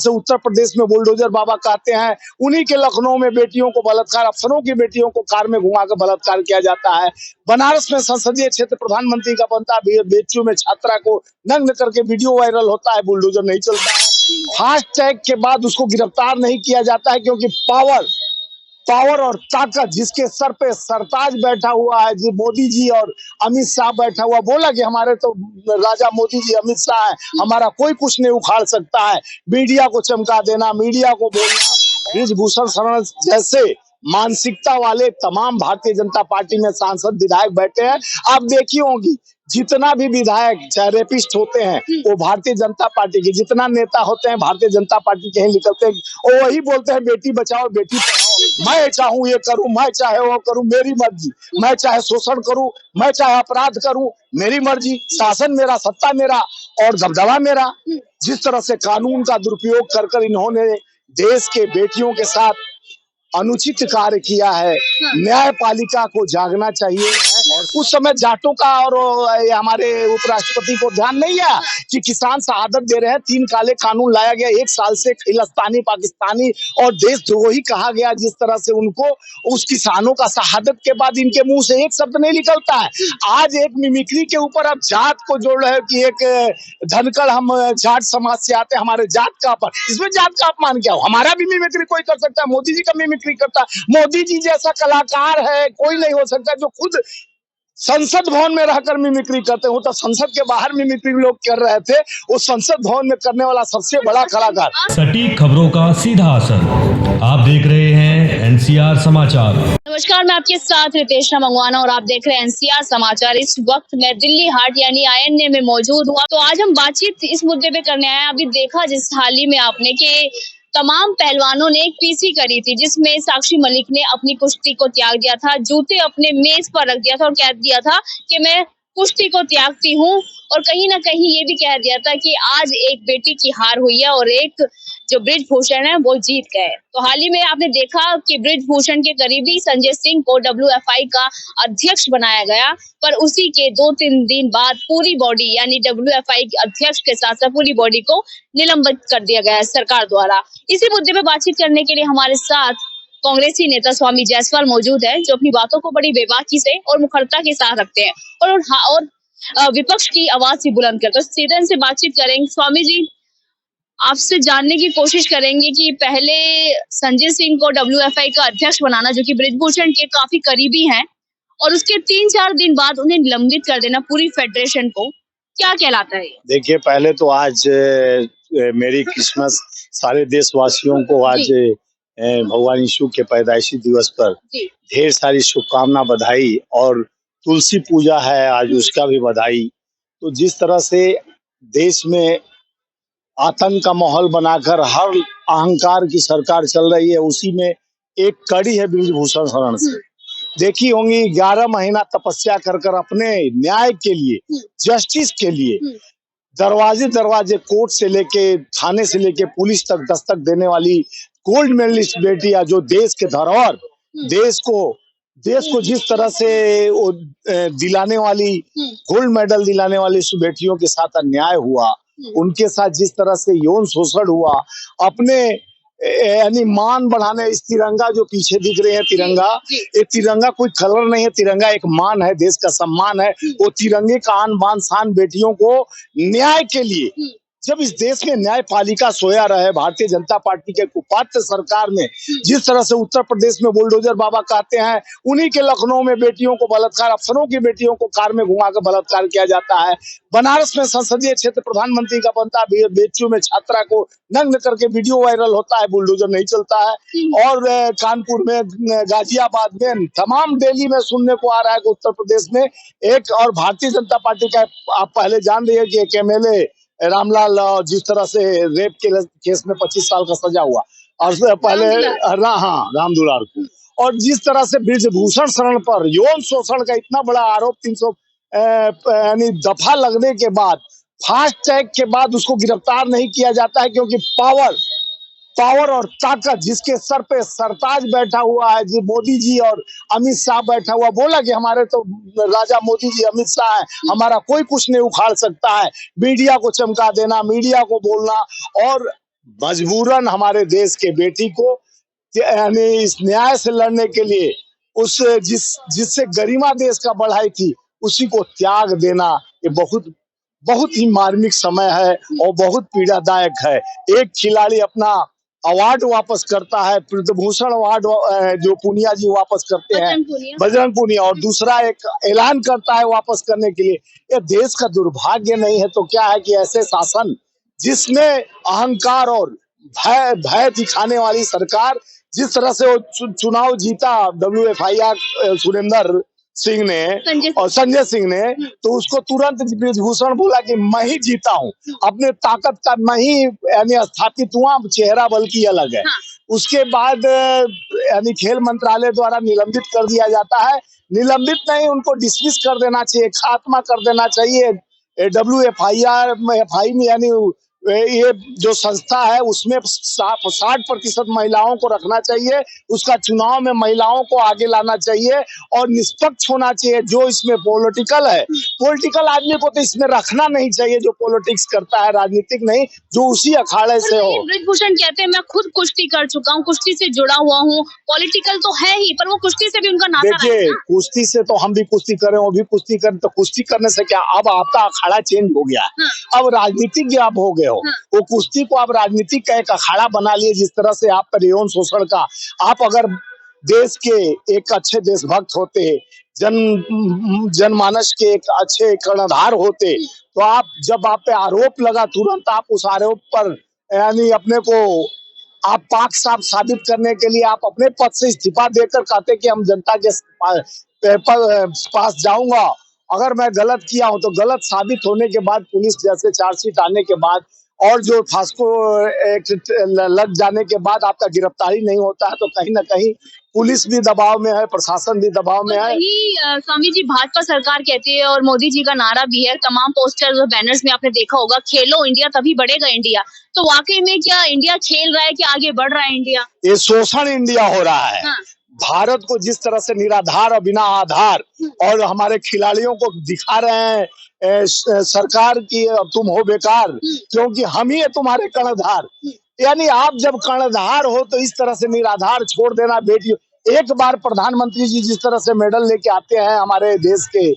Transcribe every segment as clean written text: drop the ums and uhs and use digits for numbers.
से उत्तर प्रदेश में बुलडोजर बाबा कहते हैं, उन्हीं के लखनऊ में बेटियों को बलात्कार, अफसरों की बेटियों को कार में घुमाकर बलात्कार किया जाता है। बनारस में संसदीय क्षेत्र प्रधानमंत्री का बनता है, बेटियों में छात्रा को नग्न करके वीडियो वायरल होता है, बुलडोजर नहीं चलता है। फास्ट टैग के बाद उसको गिरफ्तार नहीं किया जाता है, क्योंकि पावर और ताकत जिसके सर पे सरताज बैठा हुआ है, जी मोदी जी और अमित शाह बैठा हुआ, बोला कि हमारे तो राजा मोदी जी अमित शाह है, हमारा कोई कुछ नहीं उखाड़ सकता है। मीडिया को चमका देना, मीडिया को बोलना, बृजभूषण शरण जैसे मानसिकता वाले तमाम भारतीय जनता पार्टी में सांसद विधायक बैठे हैं। आप देखी होंगी, जितना भी विधायक चाहे रेपिस्ट होते हैं वो भारतीय जनता पार्टी के, जितना नेता होते हैं भारतीय जनता पार्टी के ही निकलते हैं, वो वही बोलते हैं बेटी बचाओ बेटी पढ़ाओ। मैं चाहूं ये करूं, मैं चाहे वो करूं, मेरी मर्जी। मैं चाहे शोषण करूं, मैं चाहे अपराध करूं, मेरी मर्जी। शासन मेरा, सत्ता मेरा और दबदबा मेरा। जिस तरह से कानून का दुरुपयोग कर इन्होंने देश के बेटियों के साथ अनुचित कार्य किया है, न्यायपालिका को जागना चाहिए। और उस समय जाटों का और हमारे उपराष्ट्रपति को ध्यान नहीं है कि किसान शहादत दे रहे हैं। 3 काले कानून लाया गया, 1 साल से खिलस्तानी, पाकिस्तानी और देशद्रोही कहा गया। जिस तरह से उनको उस किसानों का शहादत के बाद इनके मुंह से एक शब्द नहीं निकलता है। आज एक मिमिक्री के ऊपर अब जात को जोड़ रहे हो कि एक धनकड़, हम जाट समाज से आते हैं, हमारे जात का अपमान। इसमें जात का अपमान क्या हो? हमारा भी मिमिक्री कोई कर सकता है, मोदी जी का मिमिक्री करता है। मोदी जी जैसा कलाकार है कोई नहीं हो सकता जो खुद संसद भवन में रहकर मिमिक्री करते हो। तो संसद के बाहर मिमिक्री लोग कर रहे थे, वो संसद भवन में करने वाला सबसे बड़ा कलाकार। सटीक खबरों का सीधा असर। आप देख रहे हैं एनसीआर समाचार। नमस्कार, मैं आपके साथ रितेश मंगवाना और आप देख रहे हैं एनसीआर समाचार। इस वक्त मैं दिल्ली हाट यानी आईएनए में मौजूद हुआ। तो आज हम बातचीत इस मुद्दे पे करने आए हैं। अभी देखा जिस हाल ही में आपने कि तमाम पहलवानों ने एक पीसी करी थी, जिसमें साक्षी मलिक ने अपनी कुश्ती को त्याग दिया था, जूते अपने मेज पर रख दिया था और कह दिया था कि मैं कुश्ती को त्यागती हूँ। और कहीं ना कहीं ये भी कह दिया था कि आज एक बेटी की हार हुई है और एक जो बृजभूषण है वो जीत गए। तो हाल ही में आपने देखा कि बृजभूषण के करीबी संजय सिंह को डब्ल्यूएफआई का अध्यक्ष बनाया गया, पर उसी के 2-3 दिन बाद पूरी बॉडी यानी डब्ल्यूएफआई के अध्यक्ष के साथ साथ पूरी बॉडी को निलंबित कर दिया गया है सरकार द्वारा। इसी मुद्दे पे बातचीत करने के लिए हमारे साथ कांग्रेसी नेता स्वामी जायसवाल मौजूद है, जो अपनी बातों को बड़ी बेबाकी से और मुखरता के साथ रखते हैं और विपक्ष की आवाज भी बुलंद करते हैं। तो सीधे इनसे बातचीत करेंगे। स्वामी जी, आपसे जानने की कोशिश करेंगे कि पहले संजय सिंह को डब्ल्यूएफआई का अध्यक्ष बनाना, जो कि बृजभूषण के काफी करीबी हैं, और उसके 3-4 दिन बाद उन्हें निलंबित कर देना पूरी फेडरेशन को, क्या कहलाता है? देखिए, पहले तो आज मेरी क्रिसमस सारे देशवासियों को आज भगवान यीशु के पैदाइशी दिवस पर ढेर सारी शुभकामना, बधाई। और तुलसी पूजा है आज, उसका भी बधाई। तो जिस तरह से देश में आतंक का माहौल बनाकर हर अहंकार की सरकार चल रही है, उसी में एक कड़ी है बृजभूषण शरण से। देखी होंगी 11 महीना तपस्या कर अपने न्याय के लिए, जस्टिस के लिए दरवाजे दरवाजे, कोर्ट से लेके थाने से लेके पुलिस तक दस्तक देने वाली गोल्ड मेडलिस्ट बेटियां, जो देश के धरोहर, देश को जिस तरह से वो दिलाने वाली, गोल्ड मेडल दिलाने वाली उस बेटियों के साथ अन्याय हुआ, उनके साथ जिस तरह से यौन शोषण हुआ, अपने यानी मान बढ़ाने, इस तिरंगा जो पीछे दिख रहे हैं, तिरंगा कोई कलर नहीं है, तिरंगा एक मान है, देश का सम्मान है। वो तिरंगे का आन बान शान बेटियों को न्याय के लिए, जब इस देश में न्यायपालिका सोया रहे, भारतीय जनता पार्टी के कुपात्र सरकार में जिस तरह से उत्तर प्रदेश में बुलडोजर बाबा कहते हैं, उन्हीं के लखनऊ में बेटियों को बलात्कार, अफसरों की बेटियों को कार में घुमाकर बलात्कार किया जाता है। बनारस में संसदीय क्षेत्र प्रधानमंत्री का बनता है, बेटियों में छात्रा को नग्न करके वीडियो वायरल होता है, बुलडोजर नहीं चलता है। और कानपुर में, गाजियाबाद में, तमाम दिल्ली में सुनने को आ रहा है कि उत्तर प्रदेश में एक, और भारतीय जनता पार्टी का आप पहले जान रही है कि एक एमएलए रामलाल, जिस तरह से रेप के केस में 25 साल का सजा हुआ, और उससे पहले राम दुलार को, और जिस तरह से बृजभूषण शरण पर यौन शोषण का इतना बड़ा आरोप 300 यानी दफा लगने के बाद, फास्ट टैग के बाद उसको गिरफ्तार नहीं किया जाता है, क्योंकि पावर और ताकत जिसके सर पे सरताज बैठा हुआ है, जी मोदी जी और अमित शाह बैठा हुआ, बोला कि हमारे तो राजा मोदी जी अमित शाह है, हमारा कोई कुछ नहीं उखाड़ सकता है। मीडिया को चमका देना, मीडिया को बोलना और मजबूरन हमारे देश के बेटी को यानी इस न्याय से लड़ने के लिए उस जिससे गरिमा देश का बढ़ाई थी उसी को त्याग देना ये बहुत बहुत ही मार्मिक समय है और बहुत पीड़ादायक है। एक खिलाड़ी अपना अवार्ड वापस करता है, पद्मभूषण अवार्ड जो पूनिया जी वापस करते हैं, बजरंग पूनिया, और दूसरा एक ऐलान करता है वापस करने के लिए। ये देश का दुर्भाग्य नहीं है तो क्या है कि ऐसे शासन जिसने अहंकार और भय भय दिखाने वाली सरकार, जिस तरह से वो चुनाव जीता WFIR सुरेंद्र सिंह ने और संजय सिंह ने, तो उसको तुरंत ब्रिजभूषण बोला कि मैं ही जीता हूँ, अपने ताकत का मैं ही यानी स्थापित हुआ, चेहरा बल्कि अलग है। उसके बाद यानी खेल मंत्रालय द्वारा निलंबित कर दिया जाता है। निलंबित नहीं, उनको डिसमिस कर देना चाहिए, खात्मा कर देना चाहिए। WFIR में FI में यानी ये जो संस्था है उसमें 60% महिलाओं को रखना चाहिए, उसका चुनाव में महिलाओं को आगे लाना चाहिए और निष्पक्ष होना चाहिए। जो इसमें पॉलिटिकल आदमी को तो इसमें रखना नहीं चाहिए, जो पॉलिटिक्स करता है, राजनीतिक नहीं, जो उसी अखाड़े से हो। ब्रिजभूषण कहते हैं मैं खुद कुश्ती कर चुका हूँ, कुश्ती से जुड़ा हुआ हूँ, पॉलिटिकल तो है ही पर वो कुश्ती से भी उनका नाता है। देखिए, कुश्ती से तो हम भी कुश्ती करें, वो भी कुश्ती करें, तो कुश्ती करने से क्या, अब आपका अखाड़ा चेंज हो गया, अब राजनीतिज्ञ आप हो गए हो। वो कुश्ती को आप राजनीतिक का एक अखाड़ा बना लिए, जिस तरह से आप पर यौन शोषण का, आप अगर देश के एक अच्छे देशभक्त होते, जनमानस के एक अच्छे कर्णधार होते, तो जब आप पे आरोप लगा तुरंत आप उस आरोप पर यानी अपने को आप पाक साफ साबित करने के लिए आप अपने पद से इस्तीफा देकर कहते कि हम जनता के पास जाऊंगा, अगर मैं गलत किया हूं तो गलत साबित होने के बाद पुलिस जैसे चार्जशीट आने के बाद और जो फास्को एक्ट लग जाने के बाद आपका गिरफ्तारी नहीं होता है, तो कहीं ना कहीं पुलिस भी दबाव में है, प्रशासन भी दबाव में है। स्वामी जी, भाजपा सरकार कहती है और मोदी जी का नारा भी है, तमाम पोस्टर्स और बैनर्स में आपने देखा होगा, खेलो इंडिया तभी बढ़ेगा इंडिया। तो वाकई में क्या इंडिया खेल रहा है कि आगे बढ़ रहा है इंडिया? ये शोषण इंडिया हो रहा है। भारत को जिस तरह से निराधार और बिना आधार और हमारे खिलाड़ियों को दिखा रहे हैं सरकार की तुम हो बेकार, क्योंकि हम ही है तुम्हारे कर्णधार। यानी आप जब कर्णधार हो तो इस तरह से निराधार छोड़ देना बेटी। एक बार प्रधानमंत्री जी जिस तरह से मेडल लेके आते हैं, हमारे देश के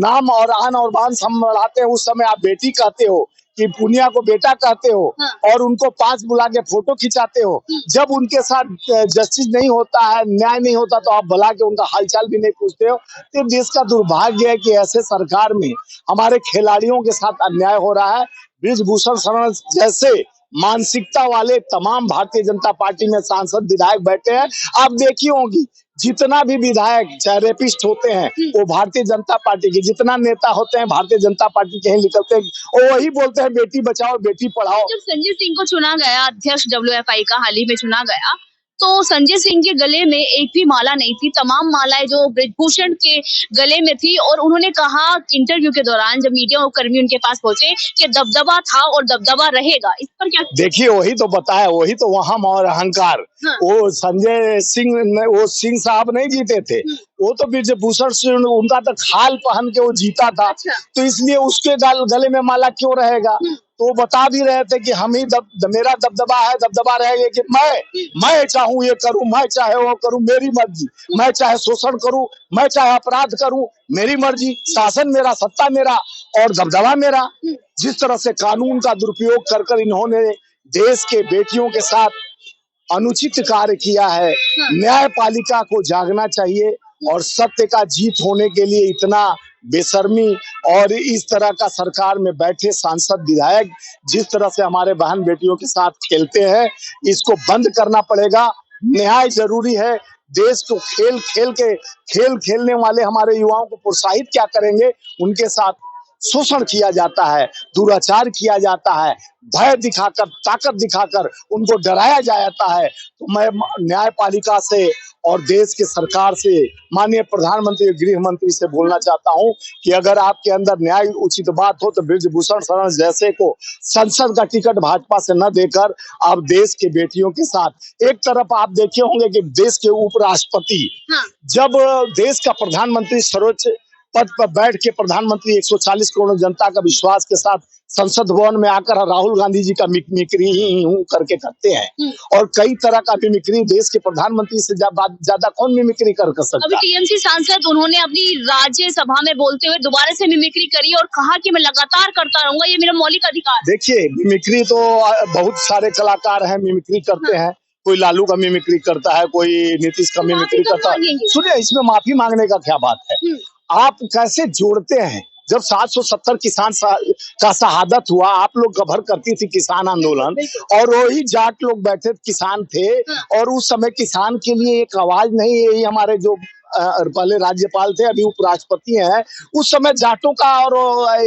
नाम और आन और बान सब बढ़ाते हैं, उस समय आप बेटी कहते हो कि पूनिया को बेटा कहते हो और उनको पास बुला के फोटो खिंचाते हो। जब उनके साथ जस्टिस नहीं होता है, न्याय नहीं होता, तो आप बुला के उनका हालचाल भी नहीं पूछते हो। तो देश का दुर्भाग्य है कि ऐसे सरकार में हमारे खिलाड़ियों के साथ अन्याय हो रहा है। ब्रिजभूषण शरण जैसे मानसिकता वाले तमाम भारतीय जनता पार्टी में सांसद विधायक बैठे हैं। आप देखी होंगी जितना भी विधायक चाहे रेपिस्ट होते हैं वो भारतीय जनता पार्टी के, जितना नेता होते हैं भारतीय जनता पार्टी के ही निकलते हैं, वो वही बोलते हैं बेटी बचाओ बेटी पढ़ाओ। जब संजय सिंह को चुना गया अध्यक्ष WFI का, हाल ही में चुना गया, तो संजय सिंह के गले में एक भी माला नहीं थी, तमाम मालाएं जो ब्रिजभूषण के गले में थी। और उन्होंने कहा इंटरव्यू के दौरान जब मीडिया कर्मी उनके पास पहुंचे कि दबदबा था और दबदबा रहेगा, इस पर क्या? देखिए, वही तो बताया, वही तो वहां और अहंकार। वो संजय सिंह वो सिंह साहब नहीं जीते थे, वो तो ब्रिजभूषण सिंह, उनका तो खाल पहन के वो जीता था। तो इसलिए उसके गले में माला क्यों रहेगा? तो बता भी रहे थे कि हम ही मेरा दबदबा है, दबदबा रहेगा कि मैं चाहूं ये करूं, मैं चाहे वो करूं, मेरी मर्जी, मैं चाहे शोषण करूं, मैं चाहे अपराध करूं, मेरी मर्जी, शासन मेरा, सत्ता मेरा और दबदबा मेरा। जिस तरह से कानून का दुरुपयोग कर इन्होंने देश के बेटियों के साथ अनुचित कार्य किया है, न्यायपालिका को जागना चाहिए और सत्य का जीत होने के लिए इतना बेशर्मी और इस तरह का सरकार में बैठे सांसद विधायक जिस तरह से हमारे बहन बेटियों के साथ खेलते हैं, इसको बंद करना पड़ेगा। न्याय जरूरी है। देश को खेल खेलने वाले हमारे युवाओं को प्रोत्साहित क्या करेंगे? उनके साथ शोषण किया जाता है, दुराचार किया जाता है, भय दिखाकर, ताकत दिखाकर उनको डराया जाता है। तो मैं न्यायपालिका से और देश के सरकार से, माननीय प्रधानमंत्री, गृह मंत्री से बोलना चाहता हूं कि अगर आपके अंदर न्याय उचित बात हो तो ब्रिजभूषण शरण जैसे को संसद का टिकट भाजपा से न देकर आप देश के बेटियों के साथ, एक तरफ आप देखे होंगे कि देश के उपराष्ट्रपति जब देश का प्रधानमंत्री सर्वोच्च पद पर बैठ के प्रधानमंत्री 140 करोड़ जनता का विश्वास के साथ संसद भवन में आकर राहुल गांधी जी का मिमिक्री ही हूं करके करते हैं। और कई तरह का मिमिक्री देश के प्रधानमंत्री से ज्यादा कौन मिमिक्री कर सकता अभी है। टीएमसी सांसद उन्होंने अपनी राज्यसभा में बोलते हुए दोबारा से मिमिक्री करी और कहा कि मैं लगातार करता रहूंगा, ये मेरा मौलिक अधिकार है। देखिए, मिमिक्री तो बहुत सारे कलाकार हैं, मिमिक्री करते हैं। कोई लालू का मिमिक्री करता है, कोई नीतीश का मिमिक्री करता है। सुनिए, इसमें माफी मांगने का क्या बात है। आप कैसे जोड़ते हैं? जब 770 किसान का शहादत हुआ, आप लोग गभर करती थी किसान आंदोलन, और वही जाट लोग बैठे किसान थे, और उस समय किसान के लिए एक आवाज नहीं, यही हमारे जो पहले राज्यपाल थे, अभी उपराष्ट्रपति हैं, उस समय जाटों का और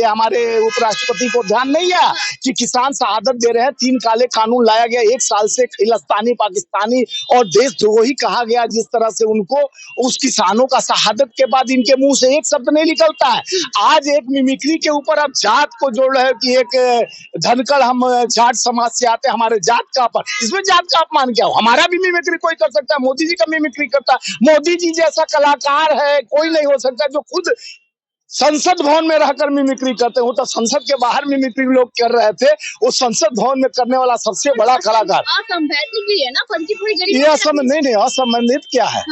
हमारे उपराष्ट्रपति को ध्यान नहीं आया कि किसान शहादत दे रहे हैं। 3 काले कानून लाया गया, 1 साल से खिलस्तानी, पाकिस्तानी और देशद्रोही कहा गया। जिस तरह से उनको उस किसानों का शहादत के बाद इनके मुंह से एक शब्द नहीं निकलता है। आज एक मिमिक्री के ऊपर अब जात को जोड़ रहे हो कि एक धनकड़ हम जाट समाज से आते, हमारे जात का अपमान। इसमें जात का अपमान क्या हो? हमारा भी मिमिक्री कोई कर सकता है, मोदी जी का मिमिक्री करता है। मोदी जी जैसा कलाकार है कोई नहीं हो सकता जो खुद संसद भवन में रहकर मिमिक्री करते हो। तो संसद के बाहर मिमिक्री लोग कर रहे थे, वो संसद भवन में करने वाला सबसे बड़ा कलाकार। असंवैधानिक भी है ना, फर्जी थोड़ी गरीब ये नहीं, असंबंधित क्या है?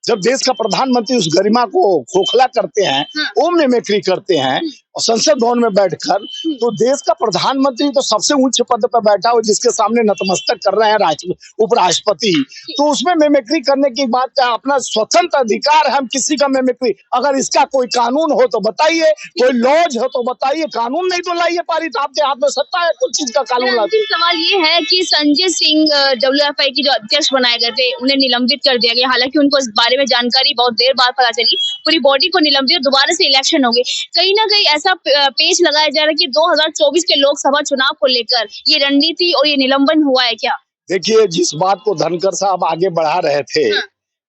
जब देश का प्रधानमंत्री उस गरिमा को खोखला करते हैं, वो मिमिक्री करते हैं और संसद भवन में बैठकर, तो देश का प्रधानमंत्री तो सबसे उच्च पद पर बैठा हो, जिसके सामने नतमस्तक कर रहे हैं उपराष्ट्रपति, तो उसमें मिमिक्री करने की बात का अपना स्वतंत्र अधिकार है। हम किसी का मिमिक्री, अगर इसका कोई कानून हो तो बताइए, कोई लॉज हो तो बताइए, कानून नहीं तो लाइए पारित। आपके हाथ में सत्ता है कुछ चीज का कानून लाइए। सवाल ये है कि संजय सिंह डब्ल्यूएफआई की जो अध्यक्ष बनाए गए थे, उन्हें निलंबित कर दिया गया। हालांकि उनको इस बारे में जानकारी बहुत देर बाद पता चली, पूरी बॉडी को निलंबित, दोबारा से इलेक्शन हो गए। कहीं ना कहीं ऐसा पेच लगाया जा रहा है कि 2024 के लोकसभा चुनाव को लेकर ये रणनीति और ये निलंबन हुआ है क्या? देखिए, जिस बात को धनखड़ साहब आगे बढ़ा रहे थे,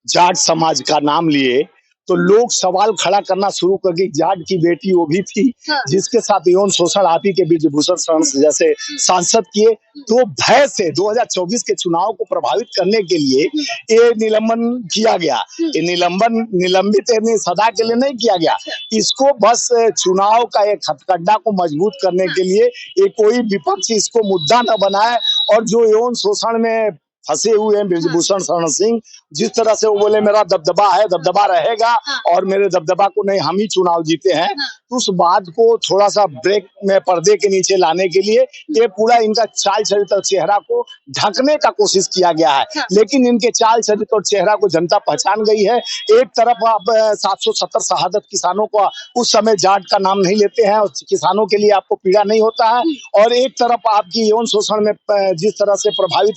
जाट समाज का नाम लिए, तो लोग सवाल खड़ा करना शुरू कर गए। जाट की बेटी वो भी थी जिसके साथ यौन शोषण आप ही के ब्रिजभूषण शरण जैसे सांसद किए। तो भय से 2024 के चुनाव को प्रभावित करने के लिए ये निलंबन किया गया। ये निलंबित सदा के लिए नहीं किया गया, इसको बस चुनाव का एक हथकंडा को मजबूत करने के लिए ये कोई विपक्ष इसको मुद्दा न बनाए। और जो यौन शोषण में फंसे हुए हैं ब्रिजभूषण शरण सिंह, जिस तरह से वो बोले मेरा दबदबा है, दबदबा रहेगा और मेरे दबदबा को नहीं हम ही चुनाव जीते हैं, तो उस बात को थोड़ा सा ब्रेक में पर्दे के नीचे लाने के लिए ये पूरा इनका चाल चरित्र चेहरा को ढकने का कोशिश किया गया है। लेकिन इनके चाल चरित्र और चेहरा को जनता पहचान गई है। एक तरफ आप 770 शहादत किसानों को उस समय जाट का नाम नहीं लेते हैं और किसानों के लिए आपको पीड़ा नहीं होता है, और एक तरफ आपकी यौन शोषण में जिस तरह से प्रभावित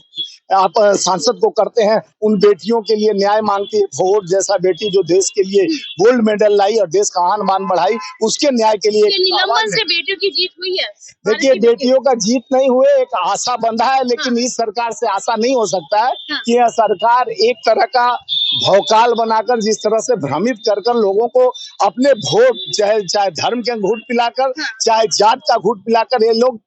आप सांसद को करते हैं, उन बेटियों के लिए न्याय मांगती है। फोर्ड जैसा बेटी जो देश के लिए गोल्ड मेडल लाई और देश का आन बान बढ़ाई, उसके न्याय के लिए निलंबन से बेटियों की जीत हुई है। देखिए, बेटियों का जीत नहीं हुए, एक आशा बंधा है। लेकिन इस सरकार से आशा नहीं हो सकता है कि यह सरकार एक तरह का भौकाल बनाकर, जिस तरह से भ्रमित कर लोगों को अपने वोट, चाहे धर्म के घूट पिलाकर, चाहे जात का घूट पिलाकर, ये लोग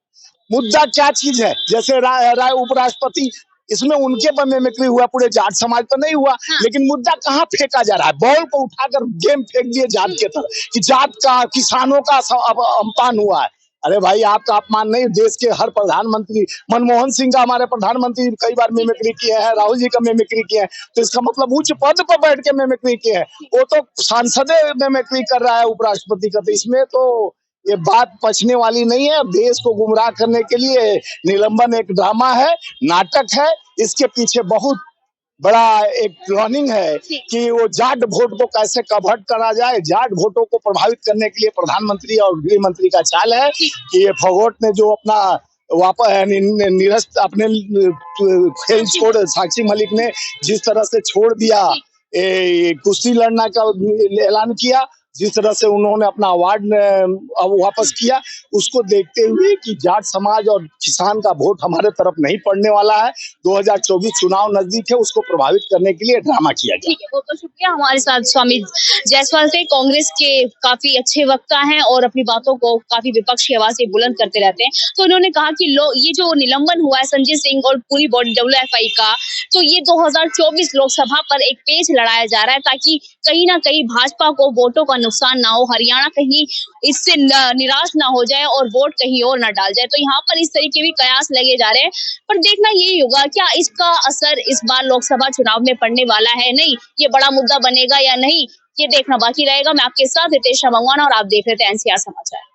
मुद्दा क्या चीज है। जैसे राय उपराष्ट्रपति, इसमें उनके पर मिमिक्री हुआ, पूरे जाट समाज पर नहीं हुआ। लेकिन मुद्दा कहाँ फेंका जा रहा है? बॉल को उठाकर गेम फेंक दिए जाट के तरफ कि जाट का, किसानों का अपमान हुआ है। अरे भाई, आपका अपमान नहीं, देश के हर प्रधानमंत्री, मनमोहन सिंह का हमारे प्रधानमंत्री कई बार मिमिक्री किए हैं, राहुल जी का मिमिक्री किए हैं, तो इसका मतलब उच्च पद पर बैठ के मिमिक्री किए हैं। वो तो सांसद मिमिक्री कर रहा है उपराष्ट्रपति का, तो इसमें तो ये बात पचने वाली नहीं है। देश को गुमराह करने के लिए निलंबन एक ड्रामा है, नाटक है। इसके पीछे बहुत बड़ा एक प्लानिंग है कि वो जाट वोट को कैसे कन्वर्ट करा जाए। जाट वोटों को प्रभावित करने के लिए प्रधानमंत्री और गृह मंत्री का चाल है कि ये फोगोट ने जो अपना वापस निरस्त अपने खेल छोड़, साक्षी मलिक ने जिस तरह से छोड़ दिया, कुश्ती लड़ना का ऐलान किया, जिस तरह से उन्होंने अपना अवार्ड वापस किया, उसको देखते हुए कि जाट समाज और किसान का वोट हमारे तरफ नहीं पड़ने वाला है, 2024 चुनाव नजदीक है, उसको प्रभावित करने के लिए ड्रामा किया गया। ठीक है, बहुत बहुत शुक्रिया। हमारे साथ स्वामी जायसवाल थे, कांग्रेस के काफी अच्छे वक्ता हैं और अपनी बातों को काफी विपक्ष की आवाज से बुलंद करते रहते हैं। तो उन्होंने कहा कि ये जो निलंबन हुआ है संजय सिंह और पूरी बॉडी डब्ल्यूएफआई का, तो ये 2024 लोकसभा पर एक पेच लड़ाया जा रहा है ताकि कहीं ना कहीं भाजपा को वोटों का नुकसान ना हो, हरियाणा कहीं इससे निराश ना हो जाए और वोट कहीं और ना डाल जाए। तो यहाँ पर इस तरीके भी कयास लगे जा रहे हैं, पर देखना यही होगा क्या इसका असर इस बार लोकसभा चुनाव में पड़ने वाला है। नहीं, ये बड़ा मुद्दा बनेगा या नहीं, ये देखना बाकी रहेगा। मैं आपके साथ हितेश मंगवाना और आप देख रहे थे एनसीआर समाचार।